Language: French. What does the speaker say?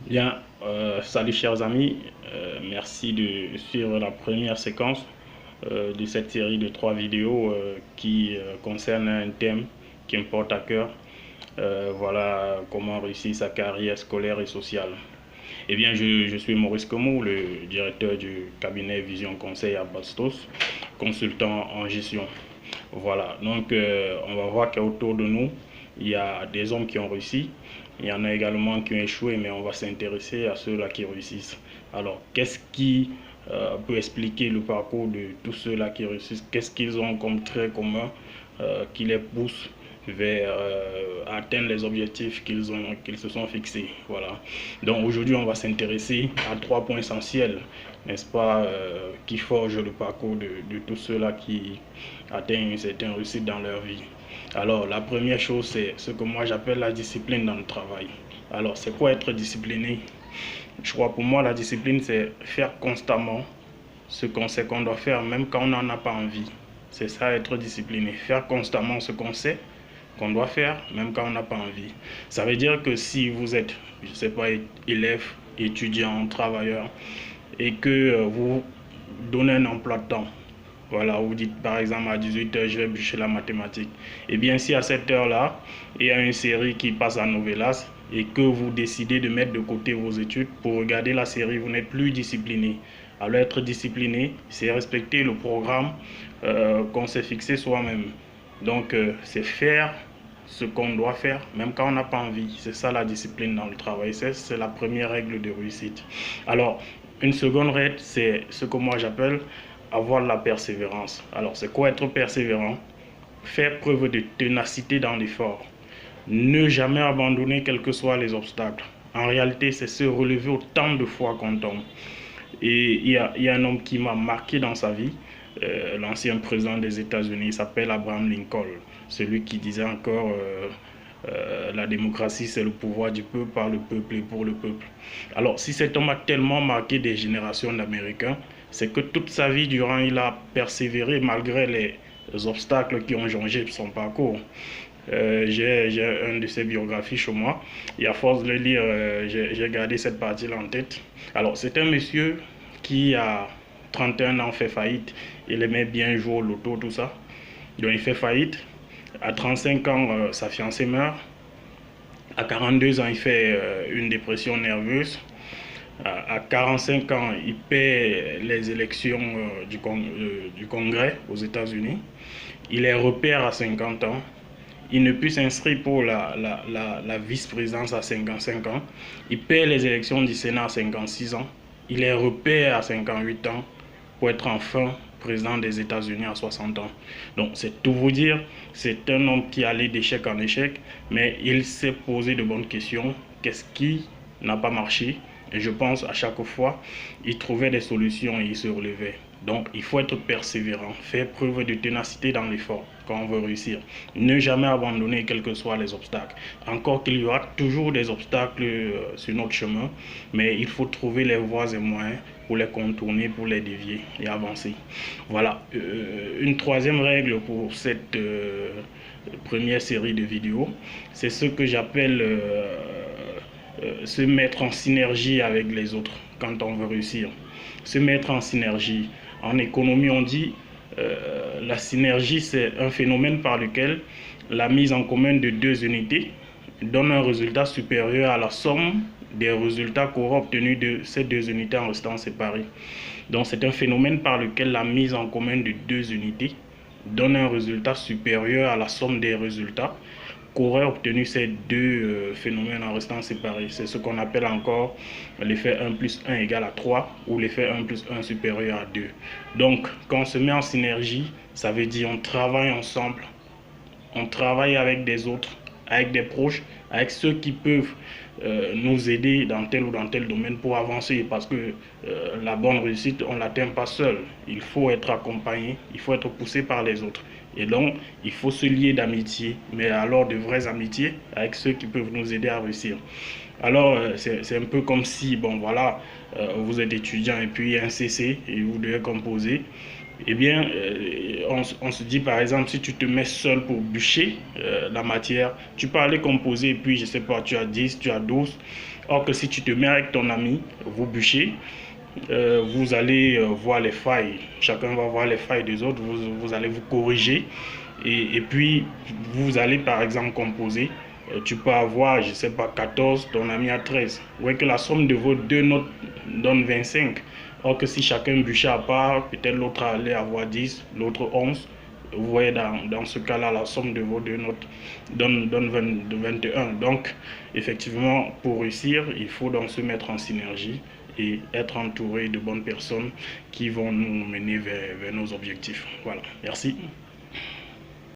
Bien, salut chers amis, merci de suivre la première séquence de cette série de 3 vidéos qui concerne un thème qui me porte à cœur. Voilà comment réussir sa carrière scolaire et sociale. Eh bien, je suis Maurice Comou, le directeur du cabinet Vision Conseil à Bastos, consultant en gestion. Voilà, donc on va voir qu'autour de nous, il y a des hommes qui ont réussi, il y en a également qui ont échoué, mais on va s'intéresser à ceux-là qui réussissent. Alors, qu'est-ce qui peut expliquer le parcours de tous ceux-là qui réussissent? Qu'est-ce qu'ils ont comme trait commun qui les pousse vers atteindre les objectifs qu'ils se sont fixés. Voilà. Donc aujourd'hui, on va s'intéresser à 3 points essentiels, n'est-ce pas, qui forgent le parcours de tous ceux-là qui atteignent une certaine réussite dans leur vie. Alors, la première chose, c'est ce que moi j'appelle la discipline dans le travail. Alors, c'est quoi être discipliné? Je crois pour moi, la discipline, c'est faire constamment ce qu'on sait qu'on doit faire, même quand on n'en a pas envie. C'est ça, être discipliné. Faire constamment ce qu'on sait qu'on doit faire, même quand on n'a pas envie. Ça veut dire que si vous êtes, je ne sais pas, élève, étudiant, travailleur, et que vous donnez un emploi de temps, voilà, vous dites par exemple à 18h, je vais bûcher la mathématique. Et bien si à cette heure-là, il y a une série qui passe à Novelas et que vous décidez de mettre de côté vos études pour regarder la série, vous n'êtes plus discipliné. Alors être discipliné, c'est respecter le programme qu'on s'est fixé soi-même. Donc c'est faire ce qu'on doit faire, même quand on n'a pas envie. C'est ça la discipline dans le travail. C'est la première règle de réussite. Alors, une seconde règle, c'est ce que moi j'appelle avoir la persévérance. Alors, c'est quoi être persévérant? Faire preuve de ténacité dans l'effort. Ne jamais abandonner quels que soient les obstacles. En réalité, c'est se relever autant de fois qu'on tombe. Et il y a un homme qui m'a marqué dans sa vie, l'ancien président des États-Unis, il s'appelle Abraham Lincoln, celui qui disait encore la démocratie, c'est le pouvoir du peuple, par le peuple et pour le peuple. Alors, si cet homme a tellement marqué des générations d'Américains, c'est que toute sa vie durant, il a persévéré malgré les obstacles qui ont changé son parcours. J'ai un de ses biographies chez moi et à force de le lire, j'ai gardé cette partie-là en tête. Alors, c'est un monsieur qui a 31 ans fait faillite. Il aimait bien jouer au loto, tout ça. Donc, il fait faillite. À 35 ans, sa fiancée meurt. À 42 ans, il fait une dépression nerveuse. À 45 ans, il perd les élections du Congrès aux États-Unis. Il est repère à 50 ans. Il ne peut s'inscrire pour la vice-présidence à 55 ans. Il perd les élections du Sénat à 56 ans. Il est repère à 58 ans pour être enfin président des États-Unis à 60 ans. Donc, c'est tout vous dire, c'est un homme qui allait d'échec en échec, mais il s'est posé de bonnes questions. Qu'est-ce qui n'a pas marché? Et je pense à chaque fois, il trouvait des solutions et il se relevait. Donc, il faut être persévérant, faire preuve de ténacité dans l'effort quand on veut réussir. Ne jamais abandonner quels que soient les obstacles. Encore qu'il y aura toujours des obstacles sur notre chemin, mais il faut trouver les voies et moyens pour les contourner, pour les dévier et avancer. Voilà. Une troisième règle pour cette première série de vidéos, c'est ce que j'appelle se mettre en synergie avec les autres quand on veut réussir. Se mettre en synergie. En économie, on dit la synergie, c'est un phénomène par lequel la mise en commun de deux unités donne un résultat supérieur à la somme des résultats qu'aura obtenus de ces deux unités en restant séparées. Donc c'est un phénomène par lequel la mise en commun de deux unités donne un résultat supérieur à la somme des résultats qu'auraient obtenu ces deux phénomènes en restant séparés. C'est ce qu'on appelle encore l'effet 1 plus 1 égale à 3 ou l'effet 1 plus 1 supérieur à 2. Donc, quand on se met en synergie, ça veut dire on travaille ensemble, on travaille avec des autres, avec des proches, avec ceux qui peuvent nous aider dans tel ou dans tel domaine pour avancer, parce que la bonne réussite, on ne l'atteint pas seul. Il faut être accompagné, il faut être poussé par les autres. Et donc, il faut se lier d'amitié, mais alors de vraies amitiés avec ceux qui peuvent nous aider à réussir. Alors, c'est un peu comme si, bon voilà, vous êtes étudiant et puis il y a un CC et vous devez composer. Eh bien, on se dit par exemple, si tu te mets seul pour bûcher la matière, tu peux aller composer et puis, je sais pas, tu as 10, tu as 12. Or que si tu te mets avec ton ami, vous bûchez, vous allez voir les failles, chacun va voir les failles des autres, vous allez vous corriger et puis vous allez par exemple composer. Tu peux avoir, je sais pas, 14, ton ami a 13. Vous voyez que la somme de vos deux notes donne 25. Or que si chacun bûchait à part, peut-être l'autre allait avoir 10, l'autre 11. Vous voyez, dans ce cas-là, la somme de vos deux notes donne 21. Donc, effectivement, pour réussir, il faut donc se mettre en synergie et être entouré de bonnes personnes qui vont nous mener vers nos objectifs. Voilà, merci.